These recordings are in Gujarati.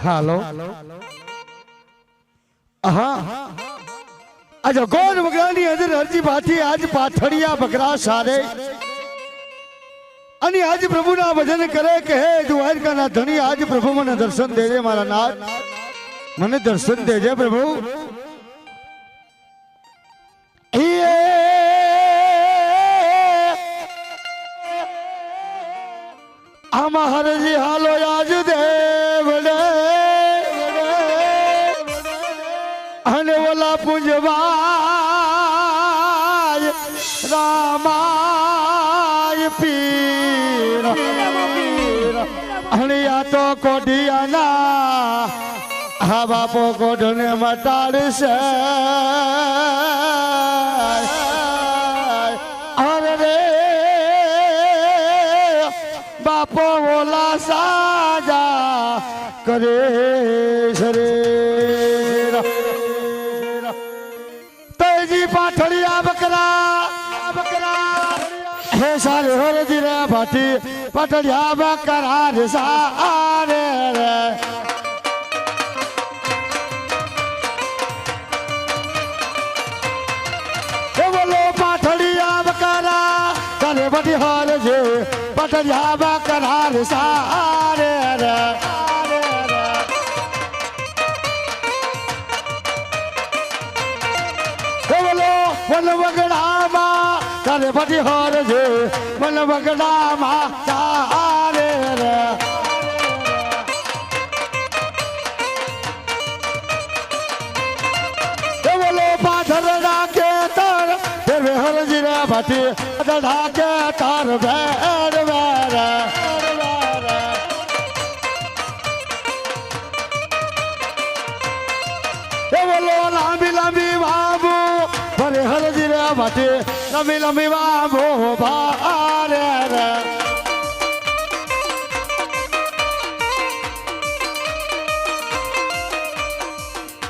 હાલો હા આજે ગોર વગડાની અંદર હરજી ભાથી આજ પાથડિયા બકરા સારે અને આજ પ્રભુના ભજન કરે કે હે દ્વારકાના ધણી આજ પ્રભુ મને દર્શન દેજે મારા નાથ મને દર્શન દેજે પ્રભુ આમાં હરજી હાલો આજ દેવડે અને ઓલા પૂંજવાય રામાય પીર અને આ તો કોઢિયાના હા બાપો કોઢને મટાડશે અરે રે બાપો ઓલા સાજા કરે શરીર તેજી પાથડિયા બકરા હે સારે હરજી રે ભાટી પાથડિયા બકરા રે સારે રે બોલો પાથડિયા બકરા તારે બધી હાલ છે પાથડિયા બકરા રે સારે રે બોલો વન વગડામાં તારે બધી હાલ છે વન વગડામાં સારે રે બોલો પાથરડા કે તાર તેરે હરજી રે ભાટી પાથરડા કે તાર ભેર ભેર બોલો લાંબી લાંબી બાબુ ભરે હરજી રે ભાટી લાંબી લાંબી બાબુ ભારે રે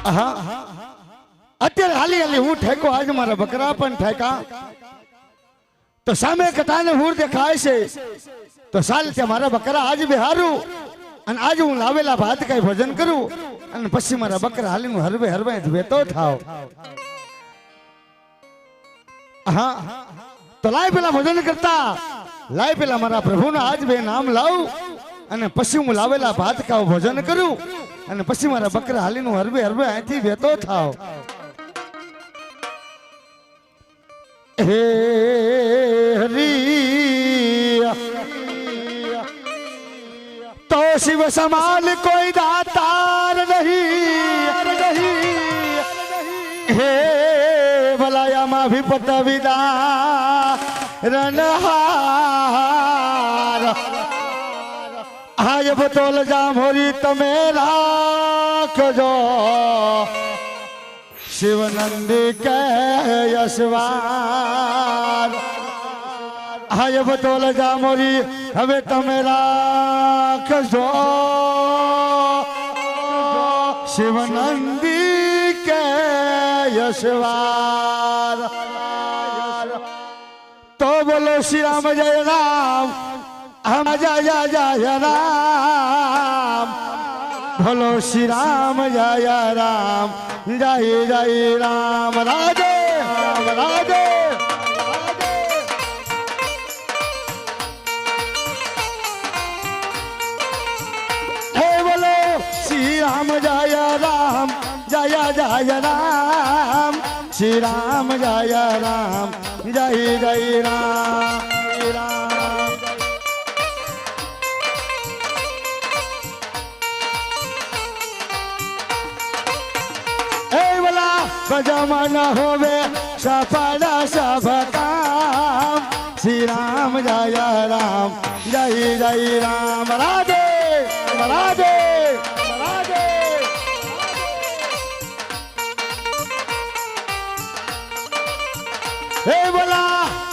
હા અત્યારે હાલી હાલી હું ઠેકો આજ મારા બકરા પણ ઠેકા તો સામે કટાને હુર દેખાય છે તો સાલ ત્યાં મારા બકરા આજ બિહારું અને આજ હું લાવેલા ભાત કઈ ભજન કરું અને પછી મારા બકરા હાલી હરવે હરવે વેતો થાવ હા તો લાય પેલા ભજન કરતા લાય પેલા મારા પ્રભુના આજ બે નામ લાવું અને પછી હું લાવેલા ભાત ખાવ ભજન કરું અને પછી મારા બકરા હાલીનું હરવે હરવે અહીંથી વેતો થાવ હે હરી તો શિવ સમાન કોઈ દાતાર નહીં હે ભલાયામાં વિપત વિદા રનહાર આય બતોલ જામોરી તમે રાખજો શિવનંદી કે યશવાર હાય બતોલ જામોરી હવે તમે રાખજો શિવનંદી કે યશવાર તો બોલો શ્રી રામ જય રામ હમ જય જય રામ બોલો શ્રી રામ જય રામ જય જય રામ રાધે રાધે હે બોલો શ્રી રામ જય રામ જય જય રામ શ્રી રામ જય રામ જય જય રામ રામ गजमन होवे सफल सब काम श्री राम जय राम जय जय राम राधे राधे राधे हे बोला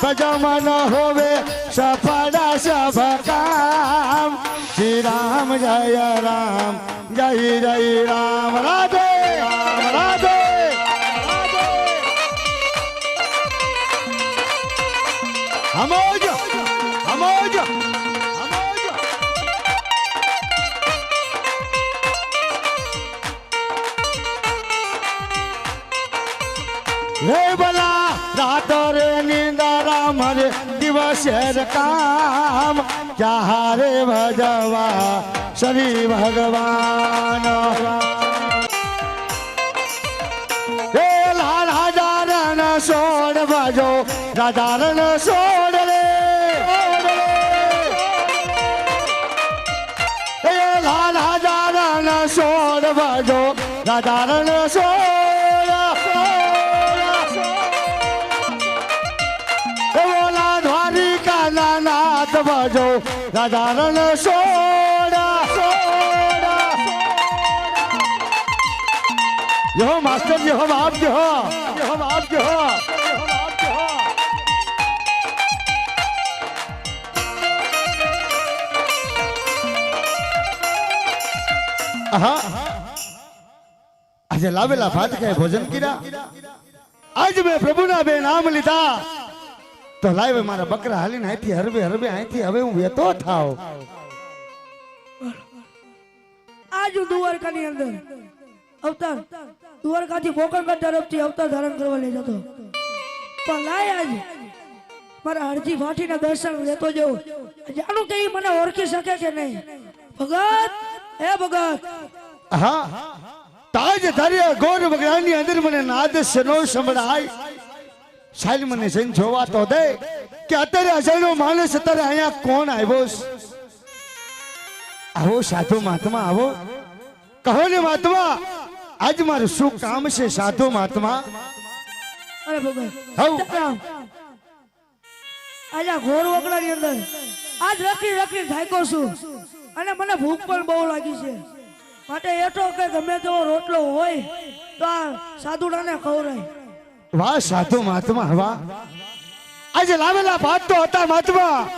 गजमन होवे सफल सब काम श्री राम जय राम जय जय राम राधे राधे हमोज हमोज हमोज રે બલા રાત રે નિંદરા મરે દિવસે કામ ક્યાં રે ભજવા શ્રી ભગવાન હે લાલ હજારન સોડ ભજો રાધારન સોડ રે હે લાલ હજારન સોડ ભજો રાધારન સોડ નાથ ભજો રાધારણ સોડા જો માસ્ટર जी हम आप जो हो हम आप जो हो આજે લાવેલા ભાત કે ભોજન કર્યા આજ મેં પ્રભુના બે નામ લીધા તો લાવે મારા બકરા હાલીને અહીંથી હરબે હરબે અહીંથી હવે હું વેતો થાવ આજ દ્વારકાની અંદર અવતાર દ્વારકાથી બોકરગઢ તરફથી અવતાર ધારણ કરવા લઈ જતો પણ લાય આજ મારા હરજી ભાટીના દર્શન લેતો જો જાણું કે મને ઓળખી શકે કે નહીં ભગત હે ભગત હા તાજ ધાર્યા ગોર બગડાની અંદર મને નાદ સનો સંભળાય સાહેબ મને જઈને જોવા તો દે કે અત્યારે અજાણ્યો માણસ અત્યારે અહીંયા કોણ આવ્યો આવો સાધુ મહાત્મા આવો કહો ને મહાત્મા આજ મારું શું કામ છે સાધુ મહાત્મા અરે ભગવાન આજ આ ઘોર વગડાની અંદર આજ રખડી રખડી થાક્યો છું અને મને ભૂખ પણ બહુ લાગી છે માટે એઠો કે ગમે તેવો રોટલો હોય તો આ સાધુડાને ખવડાય વાહ સાધુ મહાત્મા વાહ આજે લાવેલા ભાત તો હતા મહાત્મા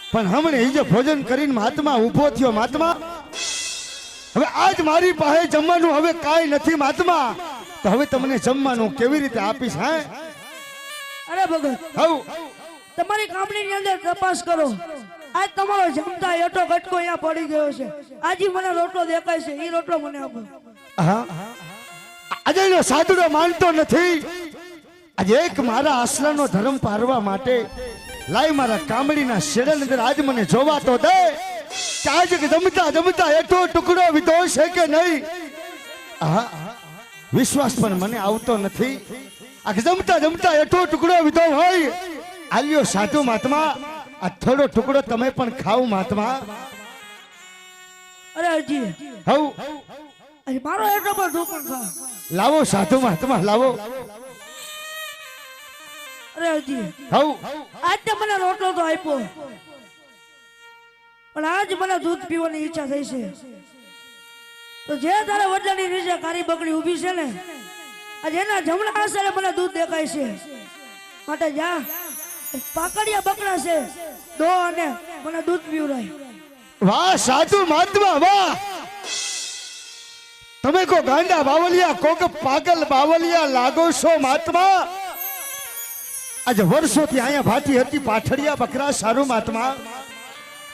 પણ હમણે એ જે ભોજન કરીને મહાત્મા ઊભો થયો મહાત્મા હવે આજ મારી પાસે જમવાનું હવે કાંઈ નથી મહાત્મા તો હવે તમને જમવાનું કેવી રીતે આપીશ હે અરે ભગત હવ તમારી કંપનીની અંદર તપાસ કરો આજ તમારો જમતા એટો ગટકો અહીંયા પડી ગયો છે આજે મને રોટલો દેખાય છે એ રોટલો મને આપો હા આજે એનો સાધુડો માનતો નથી આજે એક મારા આશ્રમનો ધર્મ પારવા માટે લાઈ મારા કામડીના શેડલ અંદર આજ મને જોવા તો દે કે આજ જમતા જમતા એટલો ટુકડો વિધો છે કે નહીં વિશ્વાસ પણ મને આવતો નથી આ જમતા જમતા એટલો ટુકડો વિધો હોય આલ્યો સાધુ મહાત્મા આ થોડો ટુકડો તમે પણ ખાવ મહાત્મા અરે હજી હવ અરે મારો એટલો પણ તું પણ ખા લાવો સાધુ મહાત્મા લાવો અરે હજી હવ આજ તે મને રોટલો તો આપ્યો પણ આજ મને દૂધ પીવાની ઈચ્છા થઈ છે તો જે તારા વડલાની નીચે કારી બકડી ઊભી છે ને આજે એના જમણા આસરે મને દૂધ દેખાય છે માટે જા પાકડિયા બકડા છે દો અને મને દૂધ પીવરાય વાહ સાધુ મહાત્મા વાહ તમે કો ગાંડા બાવલિયા કોક પાગલ બાવલિયા લાગો છો મહાત્મા આજે વર્ષોથી અહીંયા ભાતી હતી પાછડિયા બકરા સારું મહાત્મા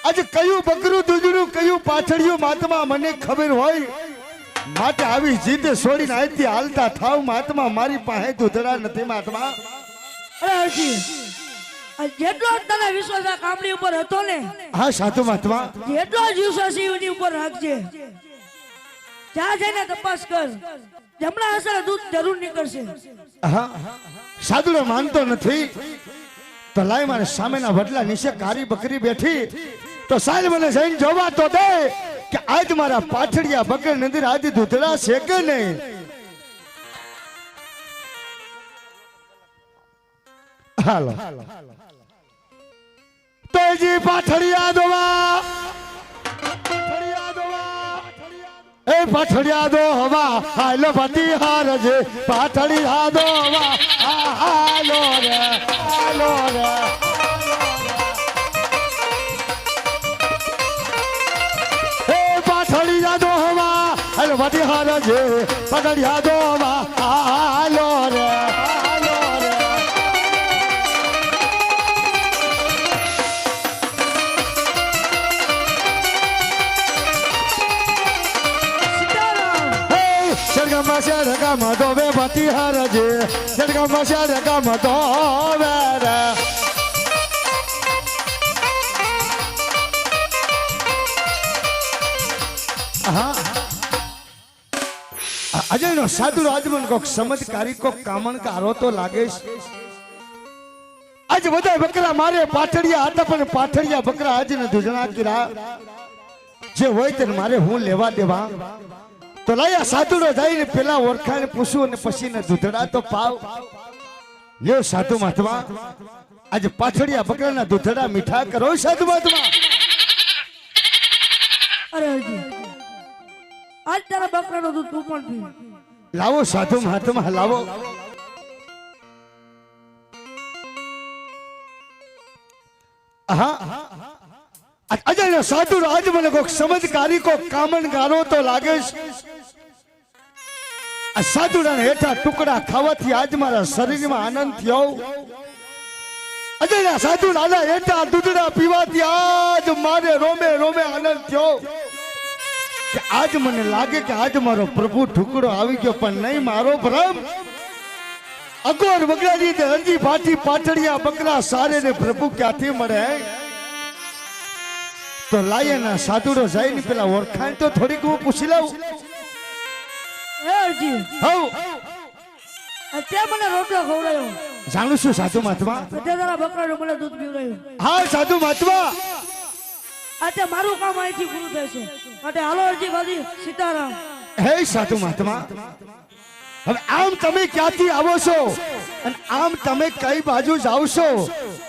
આજે કયું બકરું દૂધનું કયું પાછડિયું મહાત્મા મને ખબર હોય માટે આવી જીદ છોડીને અહીંથી હાલતા થાવ મહાત્મા મારી પાસે દૂધડા નથી મહાત્મા અરે હરજી જેટલો તને વિશ્વાસ આ કામડી ઉપર હતો ને હા સાધુ મહાત્મા જેટલો જ વિશ્વાસ એની ઉપર રાખજે જા જઈને તપાસ કર જમણા આસરે દૂધ જરૂર નીકળશે હા સાધુડો માનતો નથી તો લાય મારે સામેના વડલા નીચે કારી બકરી બેઠી તો સાહેબ મને જઈને જોવા તો દે કે આજ મારા પાછડિયા બકર નંદીર આદિ દૂધડા છે કે નહીં હાલો તો જી પાછડિયા દોવા એ પાછડિયા દો હવા હાલો પતિ હાર જે પાછડિયા દો હવા હાલો રે એ પાછડિયા દો હવા હાલો પતિ હાર જે પાછડિયા દો હવા હાલો રે મસાડ ગામ તો બે ભતી હરજે જડગા મસાડ ગામ તો વેરે અજય નો સાધુ રાજમન કોક સમજકારી કોક કામણકારો તો લાગે છે આજ બધા બકરા મારે પાથડિયા હતા પણ પાથડિયા બકરા આજ ને દુજણા કીરા જે હોય તે મારે હું લેવા દેવા તો લાયા સાધુનો જઈને પેલા ઓળખાણ પૂછું અને પછી ને દૂધડા તો પાવ લ્યો સાધુ મહાત્મા આજે પાથડિયા બકરાના દૂધડા મીઠા કરો સાધુ મહાત્મા અરે હરજી આજ તારા બકરાનો દૂધ તું પણ પી લાવો સાધુ મહાત્મા લાવો અજય સાધુ આજ મને કોક સમજકારી કોક કામણગારો તો લાગે છે આ સાધુના હેઠા ટુકડા ખાવાથી આજ મારા શરીરમાં આનંદ થયો અજય સાધુ લાલા હેઠા દૂધડા પીવાથી આજ મારે રોમે રોમે આનંદ થયો કે આજ મને લાગે કે આજ મારો પ્રભુ ઠુકડો આવી ગયો પણ નહીં મારો ભ્રમ અગોર બગડાજી તે હરજી ભાટી પાટડિયા બકરા સારે ને પ્રભુ ક્યાંથી મળે તો લાયના સાધુડો જઈને પેલા ઓળખાણ તો થોડીક હું પૂછી લઉં હે હરજી હઉ અત્યારે મને રોટલો ખવડાયો જાણું છું સાધુ મહાત્મા અત્યારે તારા બકરાનું મને દૂધ પીવડાયું હા સાધુ મહાત્મા આજે મારું કામ અહીંથી પૂરું થશે માટે હાલો હરજી ભાજી સીતારામ હે સાધુ મહાત્મા હવે આમ તમે ક્યાંથી આવો છો અને આમ તમે કઈ બાજુ જાવ છો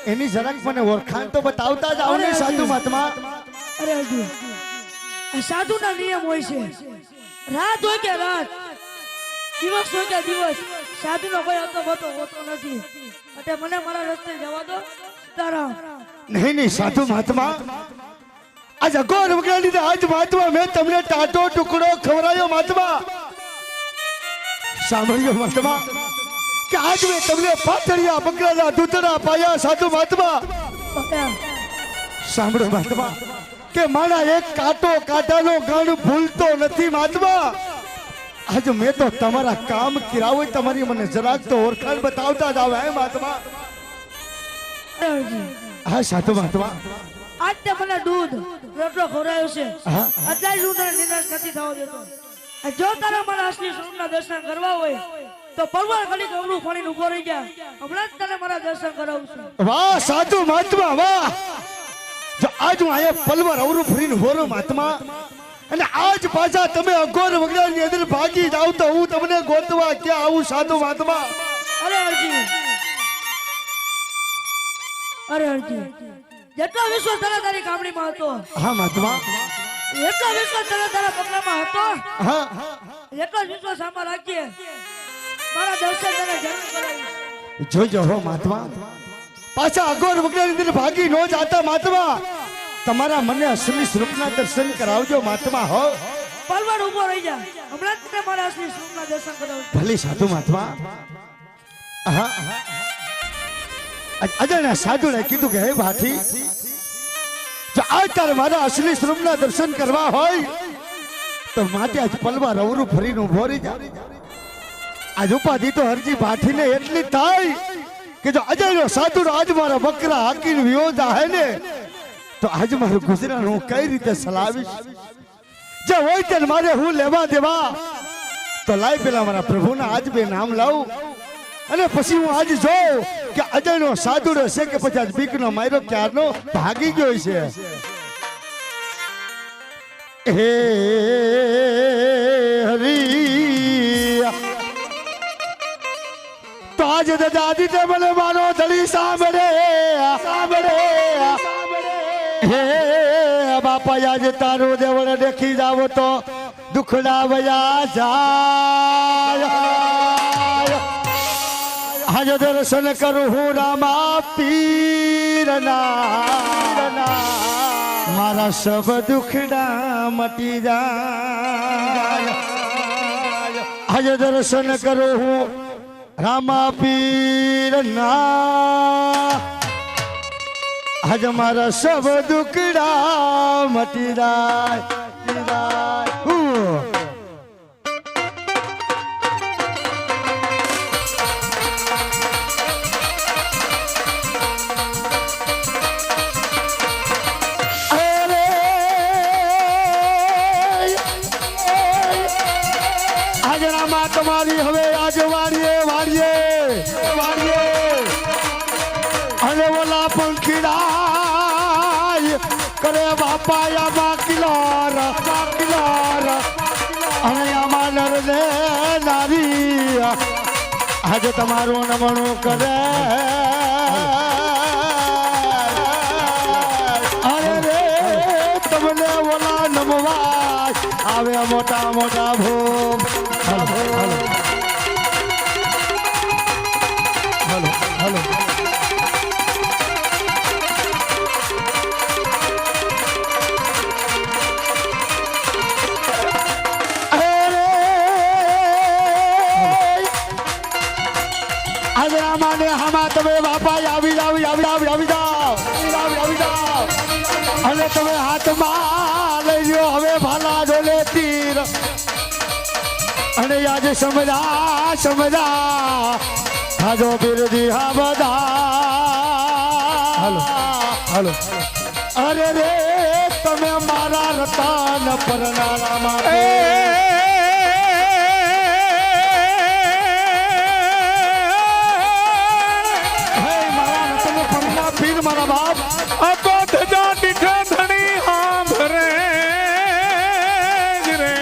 એની જરાક મને ઓળખાણ તો બતાવતા જાઓ ને સાધુ મહાત્મા અરે હરજી આ સાધુના નિયમ હોય છે રાત હોય કે રાત દિવસ હોય કે દિવસ સાધુનો કોઈ હતો હોતો નથી એટલે મને મારા રસ્તે જવા દો સીતારામ નહીં નહીં સાધુ મહાત્મા આજ અગોર વગડાની આજ મહાત્મા મેં તમને ટાટો ટુકડો ખવડાયો મહાત્મા સાંભળ્યો મહાત્મા કે આજ મેં તમને પાથડિયા બકરાના દૂધડા પાયા સાધુ મહાત્મા સાંભળો મહાત્મા કે મારા એક કાંટો કાંટાનો ગણ ભૂલતો નથી મહાત્મા આજ મેં તો તમારા કામ કર્યા હોય તમારી મને જરાક તો ઓળખાણ બતાવતા જ આવે હે મહાત્મા હા સાધુ મહાત્મા આજ તે મને દૂધ રોટલો ખવડાયો છે અત્યારે હું તને નિરાશ નથી થવા દેતો જો તારે મારા અસલી સ્વરૂપના દર્શન કરવા હોય તો પરવાર ખાલી કવરું ફાડીને ઉભો રહી જા હમણાં જ તને મારા દર્શન કરાવું છું વાહ સાધુ મહાત્મા વાહ જો આજ હું અહીંયા પલવાર અવરું ફરીને ઉભો મહાત્મા અને આજ પાછા તમે અગોર વગડાની અંદર ભાગી જાવ તો હું તમને ગોતવા ક્યાં આવું સાધુ મહાત્મા અરે હરજી જેટલો વિશ્વાસ તને તારી કામણીમાં હતો હા મહાત્મા એટલો વિશ્વાસ તને તારા બકરામાં હતો હા એટલો વિશ્વાસ આમાં રાખીએ મારા દર્શન તને જરૂર કરાવીશ જોજો હો મહાત્મા પાછા અગોર વગડાની અંદર ભાગી નો જાતા મહાત્મા તમારા મને અસલી સ્વરૂપના દર્શન કરાવજો મહાત્મા હો પલવડ ઉભો રહી જા હમણાં જ તને મારા અસલી સ્વરૂપના દર્શન કરાવું ભલે સાધુ મહાત્મા હા અજાણ્યા સાધુને કીધું કે હે ભાઠી જો આજ તારે મારા અસલી સ્વરૂપના દર્શન કરવા હોય તો માટે આજ પલવાર અવરું ફરીને ઉભો રહી જા આજ ઉપાધિ તો હરજી ભાઠીને એટલી થાય કે જો અજાણ્યો સાધુ આજ મારા બકરા હાકીને વિયો જાહે ને તો આજ મારું ગુજરાન હું કઈ રીતે ચલાવીશ જે હોય તે મારે હું લેવા દેવા તો લાય પેલા મારા પ્રભુના આજ બે નામ લાવું અને પછી હું આજ જોઉં કે અજયનો સાધુ છે કે પછી આજ બીકનો માર્યો ક્યારનો ભાગી ગયો છે હે હરી તો આજ દાદી તે મને મારો ધડી સાંભળે હે બાપા આજ તારું દેવળ દેખી જાવ તો દુખડા વયા જાય આજ દર્શન કરું હું રામા પીરના મારા સબ દુખડા મટી જાય આજ દર્શન કરું હું રામા પીરના આજ મારા સબ દુખડા મટી જાય હાજરામાં તમારી હવે આજ વાળીએ અને ઓલા પંખીડા કરે બાપા આમાં કિલાર અને આમાં નરને નારી આજે તમારું નમણું કરે અરે રે તમને ઓલા નમવા આવે મોટા ભોગ હલો હામાં તમે બાપા આવી જાવ અને તમે હાથમાં લઈ લ્યો હવે ભાલા ડોલે તીર અને આજે સમજા ખાજો બિરદી હા બધા હાલો અરે રે તમે મારા રતન પરનારા માટે મારા બાપ અતો ધજા દીઠે ધણી હાંભરે રે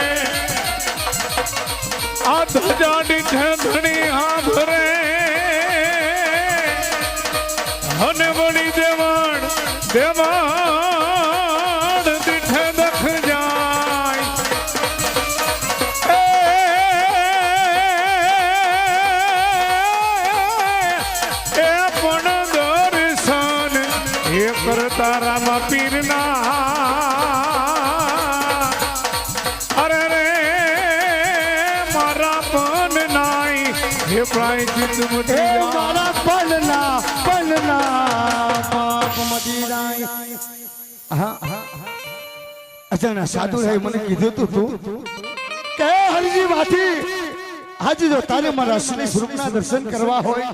આ ધજા દીઠે ધણી હાંભરે અને વળી દેવાણ દીઠે દખ જાય એ પણ દર્શન એ કરતા રામ પીરના અરે રે મારા પન નાઈ હે પ્રાય ચિત મટી મારા પલના પાપ મટી જાય અચાનક સાધુ રહી મને કીધું તું કે હરિજી માથી આજે જો તારે મારા શ્રી સ્વરૂપના દર્શન કરવા હોય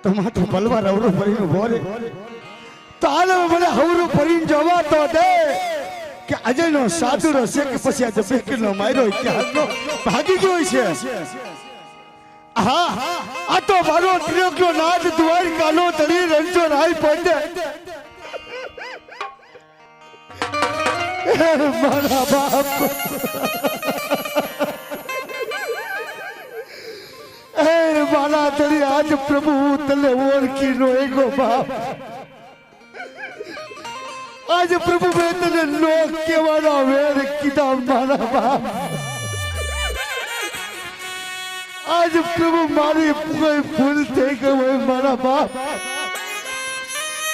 તો માથું પલવાર અવરું ભરીને ભોરે તો હાલ મને હવરું ભરીને જોવા તો દે કે અજયનો સાધુ રહેશે કે પછી આજે બેકનો માર્યો કે હાલનો ભાગી ગયો છે હા આ તો મારો ત્રિલોકનો નાથ દ્વારકાનો તળી રણજો રાય પડે મારા બાપ મારા તળી આજ પ્રભુ તને ઓળખી નો એગો બાપ આજ પ્રભુ મેં તને લોક કેવાના વેર કીધા મારા બાપ આજ પ્રભુ મારી કોઈ ભૂલ થઈ ગઈ હોય મારા બાપ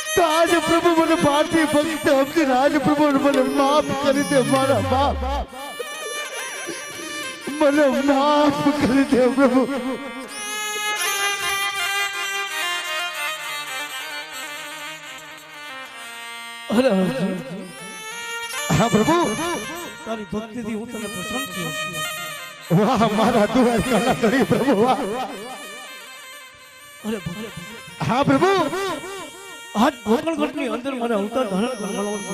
તો આજ પ્રભુ મને ભારતી ભક્ત સમજીને આજ પ્રભુ મને માફ કરી દે મારા બાપ મને માફ કરી દે પ્રભુ અરે હા પ્રભુ તારી ભક્તિથી હું તને પસંદ થયો વાહ મારા દ્વારકાના તળી પ્રભુ વાહ અરે હા પ્રભુ આજ ગોકળગઢની અંદર મને અવતાર ધારણ કરવાનો છે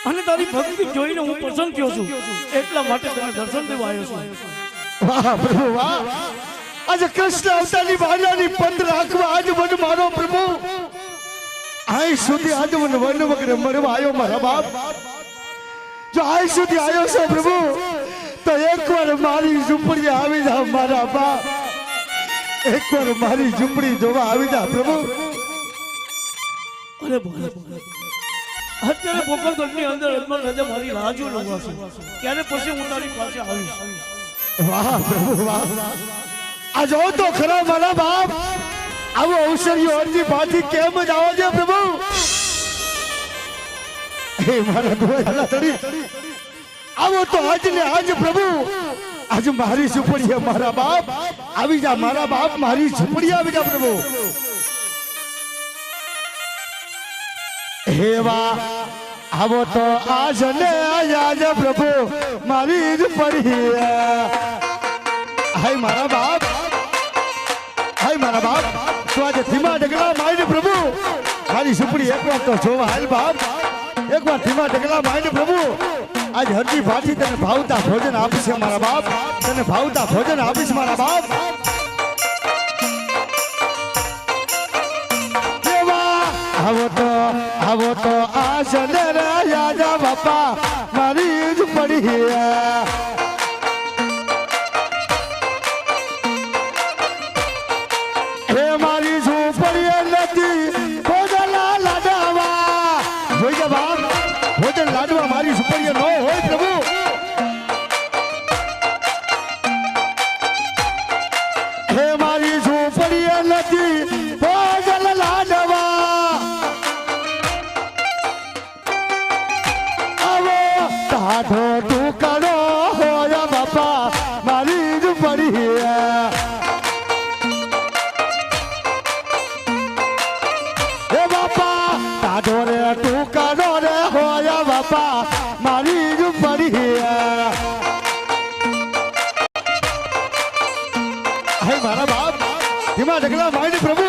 અને તારી ભક્તિ જોઈને હું પસંદ થયો છું એટલા માટે તને દર્શન દેવા આવ્યો છું વાહ પ્રભુ વાહ આજે કૃષ્ણ અવતારની બાળાની પંથ રાખવા આજ મને મારો પ્રભુ આઈ સુધી આજ મને વન વગેરે મળવા આવ્યો મારા બાપ જો આઈ સુધી આવ્યો છો પ્રભુ તો એકવાર મારી ઝૂંપડી આવી જા મારા બાપ એકવાર મારી ઝૂંપડી જોવા આવી જા પ્રભુ અરે ભલે અત્યારે ગોકળગઢની અંદર અજમલ રાજા મારી રાહ જોઈ રહ્યો છે ત્યારે પછી હું તારી પાસે આવીશ વાહ પ્રભુ વાહ આ જો તો ખરા મારા બાપ આવો અવસરીઓ અરજી પાછી કેમ જ આવો છે પ્રભુ હે મારા દુઆ તડી આવો તો આજ ને આજ પ્રભુ આજ મારી ઝૂંપડી મારા બાપ આવી જા મારા બાપ મારી ઝૂંપડી આવી જા પ્રભુ હે વાહ આવો તો આજ ને આજ પ્રભુ મારી ઝૂંપડી હાય મારા બાપ તો આજે ધીમા ડગલા મારીને પ્રભુ મારી ઝૂંપડી એકવાર તો જોવા હાલ બાપ એકવાર ધીમા ડગલા મારીને પ્રભુ આજ હરજી ભાઠી તને ભાવતા ભોજન આપીશ મારા બાપ, તને ભાવતા ભોજન આપીશ મારા બાપ. આવો તો આ સને રાજા બાપા મારી જ પડી હે મારી ઝૂંપડી નથી ભોજન લાડવા. જોઈ જા બાપ, ભોજન લાડવા મારી ઝૂંપડી ન હોય પ્રભુ. હે મારી ઝૂંપડી નથી ભોજન લાડવા. આવો તાઠો તું કરો હોય બાપા મારી ઝૂંપડી. રે ટૂંકાનો રે હોય બાપા મારી જ પડી. હે મારા બાપ ધીમા ઢગલા માંડી પ્રભુ,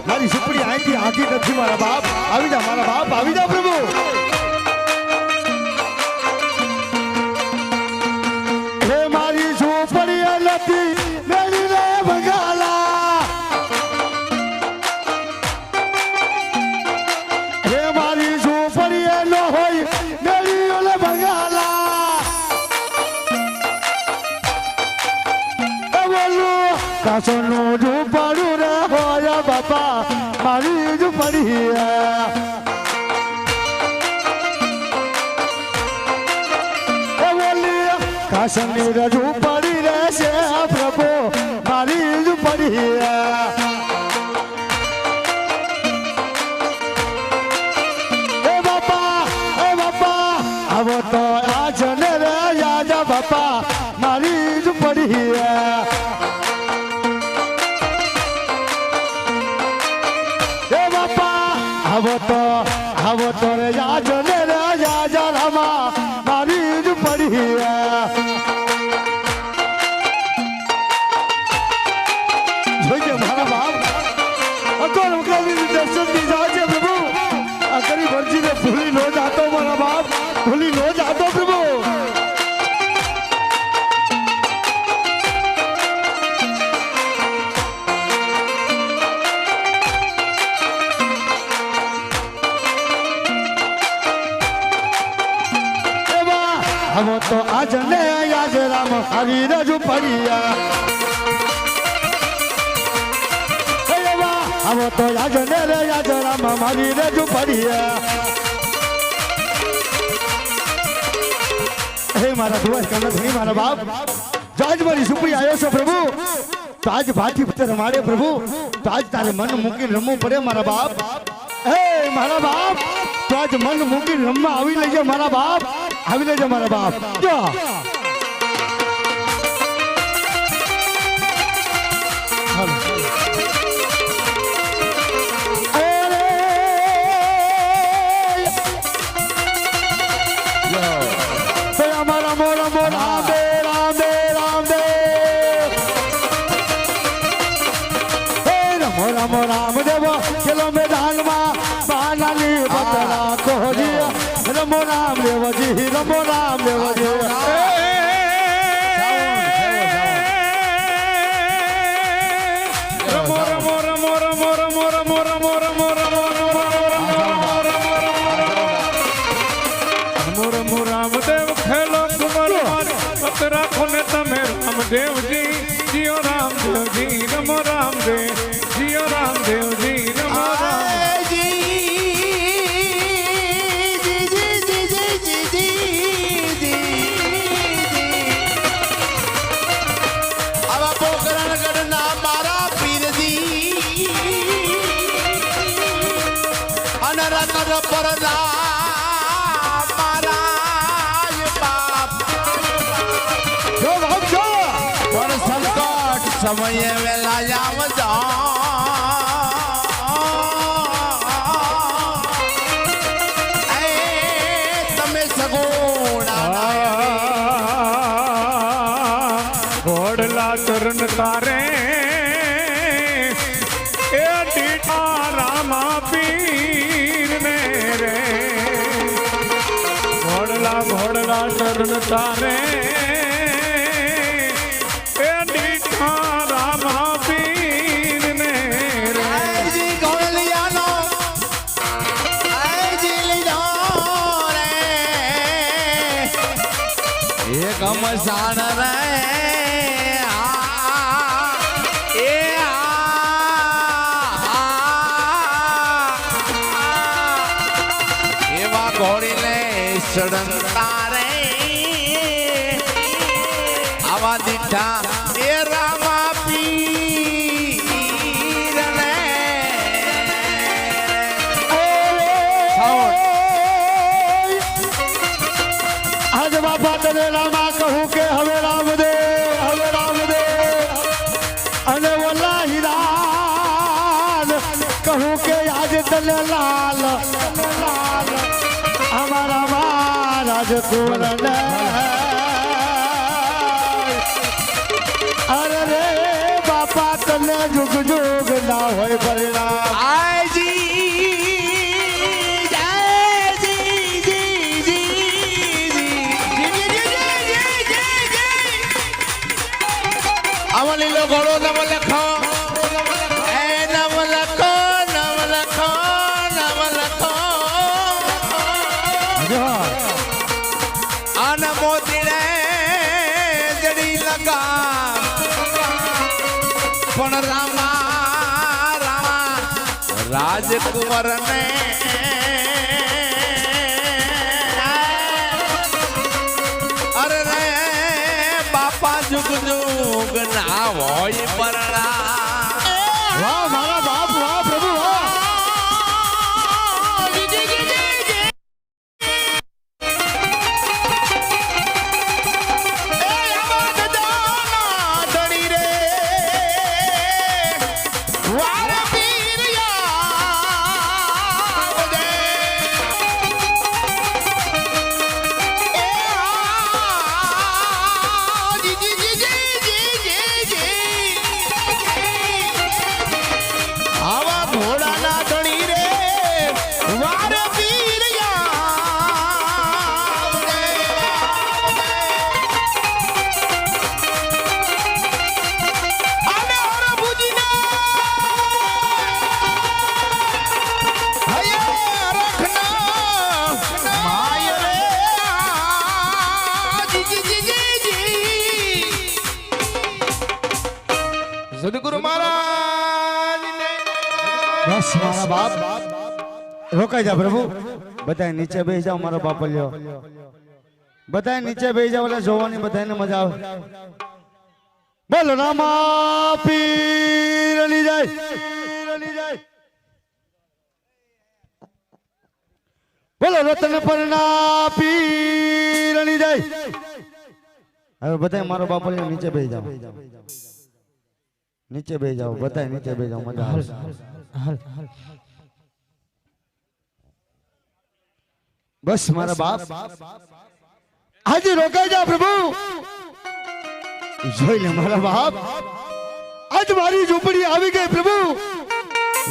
મારી સુપડી આંખી આંખી નથી મારા બાપ. આવી જા મારા બાપ, આવી જા પ્રભુ. હે મારી સુપડી નથી મેળી રે બંગાલા. હે મારી સુપડી નો હોય મેળી ઓલે બંગાલા. બોલું કાસોનું ઝૂંપડું રે હોય બાપા મારી જ પડી. કાસની રજૂ પડી રહેશે પ્રભુ મારી જ પડી. એ બાપા આવો તો આજ ને રે યાદ બાપા મારી જ પડી. એ બાપા આવો તો રે યાદ ને રે યાદ રામા મારી જ પડી. જોઈએ મારા બાપ અકોલ ઉકલાવી દર્શન દીધા છે પ્રભુ. આ ગરીબ અરજીને ભૂલી નો જાતો મારા બાપ, ભૂલી નો જાતો પ્રભુ. આવો તો આજ ને યાદ રામ હરી રજુ પડિયા. આવો તો યાદ ને રે યાદ રામ મારી રજુ પડિયા. હે મારા દુઆ કરના ધણી મારા બાપ, જો આજ મારી સુપડી આવ્યો છે પ્રભુ, તો આજ ભાઠી પુત્ર રમાડે પ્રભુ, તો આજ તારે મન મૂકીને રમવું પડે મારા બાપ. હે મારા બાપ, તો આજ મન મૂકીને રમવા આવી લેજે મારા બાપ, આવી લેજે મારા બાપ. જો અમારા મોરા મોરા રામદે રામદે રામદે રમો રમો રામદેવ ચલો મેદાનમાં બાનાલી બતરા કોહરી. રમો રામદેવજી રમો રામદેવજી. રામદેવ ખેલો કુમાર મત રાખો ને તમે રામદેવજી. જીઓ રામદેવજી રમો રામદેવ, જીઓ રામદેવજી રમો આવા પોકરણગઢના મારા પીરજી અને રકર પરદા સમયે વેલા આવજો. તમે સગોડા ઘોડલા ચરણ તારે એ ડીઠા રામા પીર ને રે. ઘોડલા ચરણ ચરણ તારે એ દીઠા રામા પીર ને રે આયજી ગોળલિયાનો આયજી લીધો રે એ ગમસાણ રે ચરણ તારે આવા દીઠા એ રામા પીર ને આજ બાપા તને રામા કહું કે હવે રામદેવ અને વલ્લા હીરાન કહું કે આજ તને લાલ અમારા મહારાજ કુંવર અરે રે બાપા તને જુગ જુગ ના હોય પરિણામ લીલો ઘોડો નવ લખો એ નવ લખો અન મોતીને જડી લગા પણ રામા રાજકુંવર ને અરે રે બાપા જુગ જુગ ના હોય પરણા વાહ મારા બાપ વાહ પ્રભુ વાહ સદગુરુ મહારાજ બસ મારા બાપ રોકાઈ જા પ્રભુ બધા નીચે બેસી જાઓ મારો બાપ લ્યો બધા નીચે બેસી જાઓ એટલે જોવાની બધાને મજા આવે બોલો રામા પીરની જાય બોલો રતન પરના પીરની જાય હવે બધા મારો બાપ લ્યો નીચે બેસી જાઓ નીચે બેસી જાઓ બધા નીચે બેસી જાઓ મજા આવશે બસ મારા બાપ આજે રોકાઈ જા પ્રભુ જોઈ લે મારા બાપ આજ મારી ઝૂંપડી આવી ગઈ પ્રભુ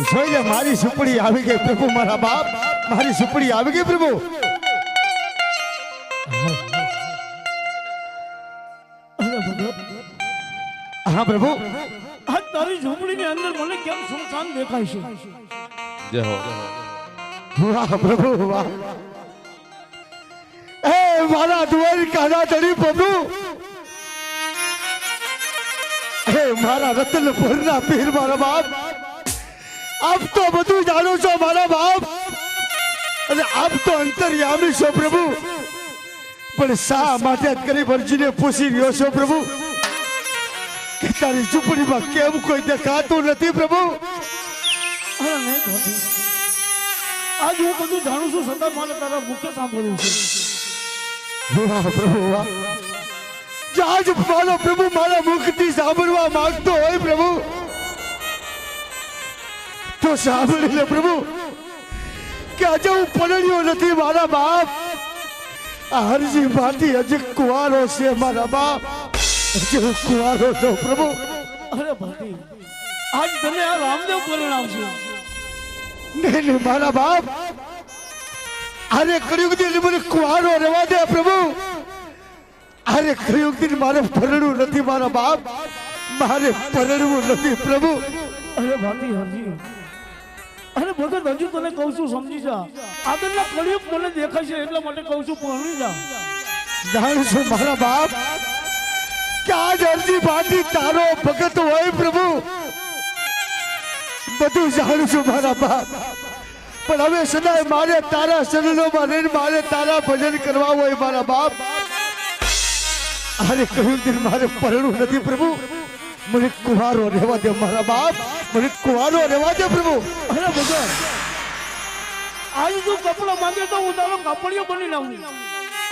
જોઈ લે મારી ઝૂંપડી આવી ગઈ પ્રભુ મારા બાપ મારી ઝૂંપડી આવી ગઈ પ્રભુ હા પ્રભુ આ તારી ઝૂંપડીની અંદર મને કેમ સુનસાન દેખાય છે જય હો વાહ પ્રભુ વાહ એ મારા દ્વારકાના ધણી પ્રભુ હે મારા રતનપુરના પીર મારા બાપ આપ તો બધું જાણો છો મારા બાપ અને આપ તો અંતર્યામી છો પ્રભુ પણ શા માટે ગરીબ અરજીને પૂછી રહ્યો છો પ્રભુ કે તારી ઝૂંપડીમાં કેમ કોઈ દેખાતું નથી પ્રભુ અરે નહીં ધોતી આજ હું બધું જાણું છું છતાં મારે તારા મુખ્ય સાંભળ્યું છે વાહ પ્રભુ વાહ જાજ મારો પ્રભુ મારા મુખથી સાંભળવા માંગતો હોય પ્રભુ તો સાંભળી લે પ્રભુ કે આજે હું પરણ્યો નથી મારા બાપ આ હરજી માટી હજી કુંવારો છે મારા બાપ હજી હું કુંવારો છું પ્રભુ અરે ભાઈ આજ તને આ રામદેવ પરિણામશે નહીં મારા બાપ અરે કળિયુગ મને કુંવારો રહેવા દે પ્રભુ અરે કયું દિન મારે પરણવું નથી મારા બાપ, મારે પરણવું નથી પ્રભુ. અરે ભાતી હરજી, અરે ભગત હજુ તને કહું છું સમજી જા. આગળના કળિયુગ મને દેખાય છે એટલા માટે કહું છું પરણી જા. જાણું છું મારા બાપ કે આજ અરજી ભાતી તારો ભગત હોય પ્રભુ, બધું જાણું છું મારા બાપ. પણ હવે સદાય મારે તારા શરણોમાં રહીને મારે તારા ભજન કરવા હોય મારા બાપ. અરે કહ્યું દિન મારે પરણવું નથી પ્રભુ, મને કુંવારો રહેવા દે મારા બાપ, મને કુંવારો રહેવા દે પ્રભુ. અરે ભગત, આજ તું કપડા માંગે તો હું તારો કાપડિયો બની લાવું.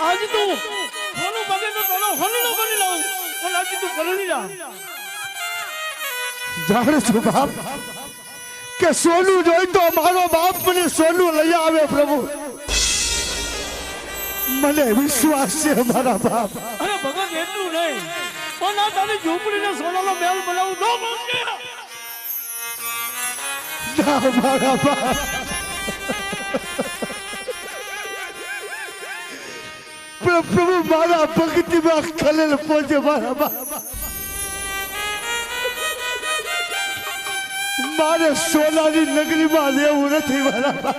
આજ તું હોનું માંગે તો તારો હોનીનો બની લાવું. પણ આજ તું પરણી જા. જાણું છું બાપ કે સોનું જોઈ તો મારો બાપ મને સોનું લઈ આવે પ્રભુ, મને વિશ્વાસ છે મારા બાપ. અરે ભગત એટલું નહીં, પણ આ તારી ઝૂંપડીને સોનાનો મહેલ બનાવું ન માંગે. ના મારા બાપ, પ્રભુ મારા ભક્તિમાં ખલેલ પહોંચે મારા બાપ. મારે સોનાની નગરીમાં રહેવું નથી મારા બાપ,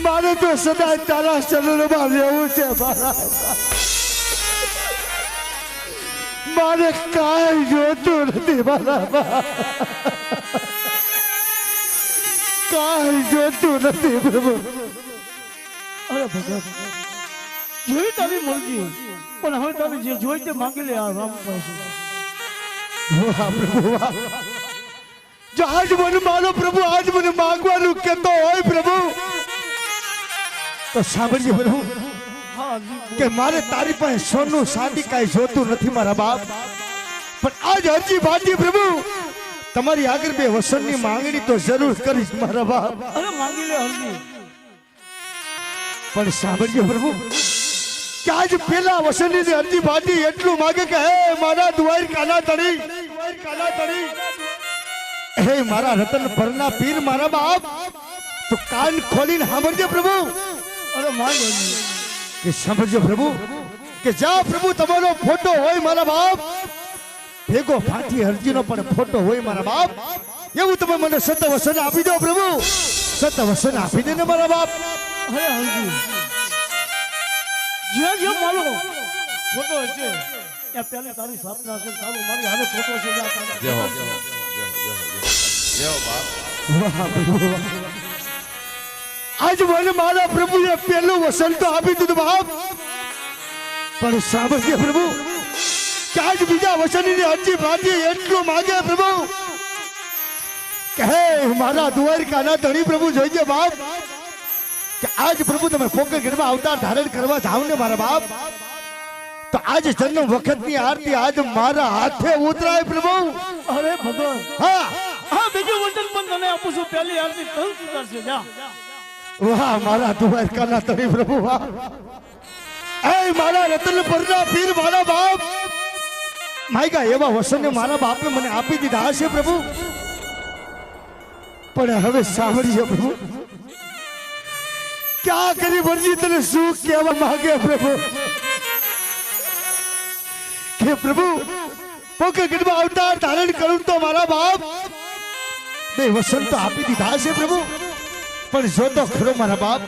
મારે તો સદા તારા શરણમાં રહેવું છે મારા બાપ. મારે કાંઈ જોતું નથી મારા બાપ, કાંઈ જોતું નથી પ્રભુ. અરે ભગત, જોઈ તારી મરજી, પણ હવે તારે જે જોઈ તે માંગી લે. આ રામ પાસે વાહ પ્રભુ વાહ. જો આજ મને મારો પ્રભુ આજ મને માંગવાનું કહેતો હોય પ્રભુ, તો સાંભળજે પ્રભુ કે મારે તારી પાસે સોનું સાદી કાંઈ જોતું નથી મારા બાપ. પણ આજ અરજી ભાતી પ્રભુ, તમારી આગળ બે વસનની માંગણી તો જરૂર કરીશ મારા બાપ. અરે માંગી લે હરજી. પણ સાંભળજો પ્રભુ કે આજ પેલા વસનની અરજી ભાતી એટલું માંગે કે હે મારા દ્વારકાના તળી, હે મારા રતન પરના પીર મારા બાપ, તો કાન ખોલીને સાંભળજે પ્રભુ. અરે માંગ હરજી. કે સાંભળજો પ્રભુ કે જા પ્રભુ તમારો ફોટો હોય મારા બાપ, ભેગો ફાટી હરજીનો પણ ફોટો હોય મારા બાપ, એવું તમે મને સત વસન આપી દો પ્રભુ, સત વસન આપી દે ને મારા બાપ. અરે હરજી, જે મારો ફોટો છે એ પહેલી તારી સ્થાપના છે. તારું મારી હારે ફોટો છે. જય હો, જય હો, જય હો બાપ. વાહ પ્રભુ વાહ. આજ મને મારા પ્રભુએ પહેલું વસન તો આપી દીધું બાપ, પણ સાંભળજે પ્રભુ કે આજ બીજા વસનની અરજી ભાતી એટલું માંગે પ્રભુ કે હે મારા દ્વારકાના ધણી પ્રભુ જોઈજે બાપ, કે આજ પ્રભુ તમે પોકરગઢમાં અવતાર ધારણ કરવા જાવ ને મારા બાપ, તો આજ જન્મ વખતની આરતી આજ મારા હાથે ઉતરાય પ્રભુ. અરે ભગવાન, હા હા બીજું વચન પણ તને આપું છું. પહેલી આરતી તું ઉતારશે. જા. વાહ મારા દ્વારકાના ધણી પ્રભુ વાહ. એ મારા રતન પરના પીર મારા બાપ, માયકા એવા વસને મારા બાપે મને આપી દીધા હશે પ્રભુ, પણ હવે સાંભળીએ પ્રભુ ક્યાં કરી મરજી તને શું કહેવા માંગે પ્રભુ. કે પ્રભુ પોકરગઢમાં અવતાર ધારણ કરું તો મારા બાપ બે વસન તો આપી દીધા છે પ્રભુ, પણ જો તો ખરો મારા બાપ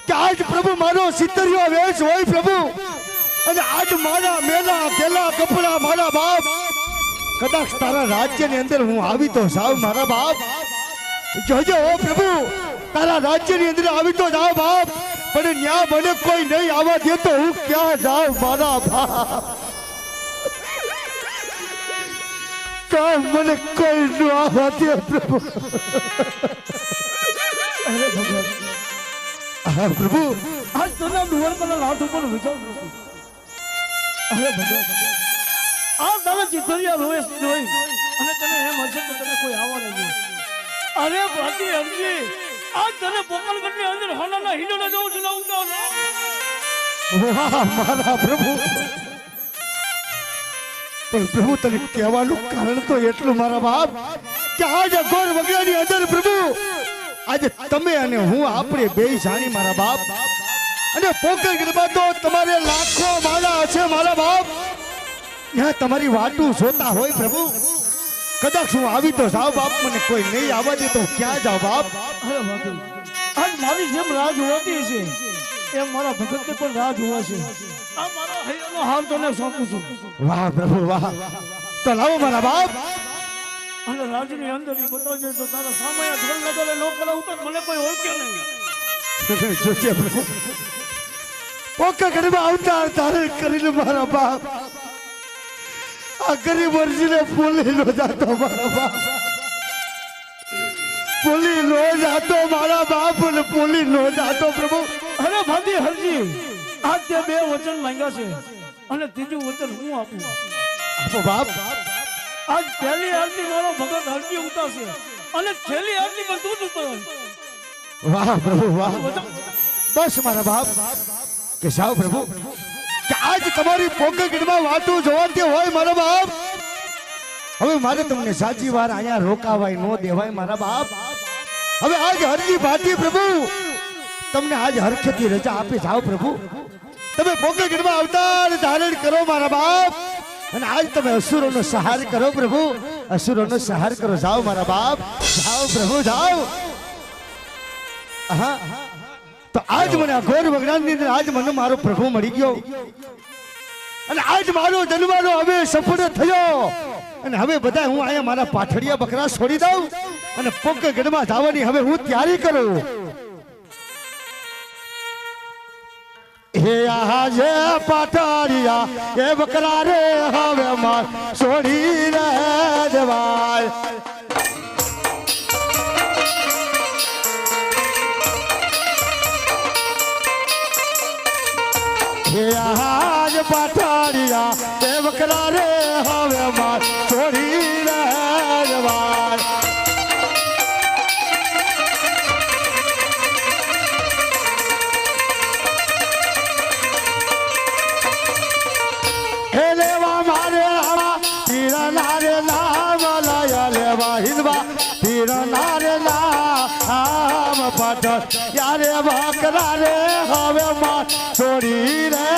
કે આજ પ્રભુ મારો સિત્તરિયો વેશ હોય પ્રભુ, અને આજ મારા મેલા ગેલા કપડા મારા બાપ, કદાચ તારા રાજ્યની અંદર હું આવી તો જાવ મારા બાપ, જોજો ઓ પ્રભુ તારા રાજ્યની અંદર આવી તો જાવ બાપ, પણ ન્યા મને કોઈ નહીં આવવા દે તો હું ક્યાં જાઉં મારા બાપ. કામ મને કોઈ ન આવવા દે પ્રભુ. અરે ભગવાન, હા પ્રભુ આજ તને દ્વારકાના લાઠ ઉપર વિચાર નથી. અરે ભગવાન, આ તારા ચિત્તરિયા રોય જોઈ અને તને એમ હશે કે તને કોઈ આવવા નહીં. અરે ભાતી હરજી, આજ તને પોકરગઢની અંદર હોનાના હિંડોળે જવું છે. વાહ મારા પ્રભુ, પણ પ્રભુ તને કહેવાનું કારણ તો એટલું મારા બાપ કે આજ અઘોર વગડાની અંદર પ્રભુ આજે તમે અને હું આપણે બે જાણી મારા બાપ અને પોકર ગીરમાં તો તમારે લાખો માળા છે મારા બાપ. ત્યાં તમારી વાટું જોતા હોય પ્રભુ. કદાચ હું આવી તો જાવ બાપ, મને કોઈ નહીં આવવા દે તો ક્યાં જાવ બાપ. અરે બાપુ, આજ મારી જેમ રાહ જોવાતી છે એમ મારા ભગતને પણ રાહ જોવા છે. આ મારા હૈયાનો હાર તને સોંપું છું. વાહ પ્રભુ વાહ. તો લાવો મારા બાપ. અને રાજની અંદર ઈ બતાવજે તો તારા સામે ઢોલ નગરે નો કરાવું તો મને કોઈ ઓળખે નહીં. જોજે પ્રભુ. પોકર ગીરમાં અવતાર ધારણ કરીને મારા બાપ આ ગરીબ અરજીને ભૂલી નો જાતો મારા બાપ. ભૂલી નો જાતો મારા બાપ, ને ભૂલી નો જાતો પ્રભુ. અરે ભાભી હરજી, આજ તે 2 વચન માંગ્યા છે અને ત્રીજું વચન હું આપું. આપો બાપ. આજ પહેલી આરતી મારો ભગત હરજી ઉતારશે અને છેલ્લી આરતી પણ તું જ ઉતારશે. વાહ પ્રભુ વાહ. બસ મારા બાપ કે જાઓ પ્રભુ, કે આજ તમારી પોકર ગીરમાં વાતું જોવાતી હોય મારા બાપ. હવે મારે તમને સાચી વાર અહીંયા રોકાવાય નો દેવાય મારા બાપ. હવે આજ હરજી ભાટી પ્રભુ તમને આજ હરખેથી રજા આપી જાઓ પ્રભુ. તમે પોકર ગીરમાં અવતાર ધારણ કરો મારા બાપ, અને આજ તમે અસુરોનો સહાર કરો પ્રભુ. અસુરોનો સહાર કરો. જાઓ મારા બાપ, જાઓ પ્રભુ જાઓ. હા, તો આજ મને આ ઘોર વગડાની અંદર આજ મને મારો પ્રભુ મળી ગયો અને આજ મારો જન્માનો હવે સફળ થયો. અને હવે બધા હું અહીંયા મારા પાઠડિયા બકરા છોડી દઉં અને પોકર ગઢમાં જવાની હવે હું તૈયારી કરું. હે આજે પાઠડિયા એ બકરા રે હવે માર છોડી રે જવાય. હે આજ પાઠડિયા એ બકરા રે હવે માર છોડી રે જવાય. હે લેવા મારે આવા પીરના રે નામ લાયા લેવા હિંદવા પીરના રે નામ પાઠ યારે બકરા રે હવે માર છોડી રે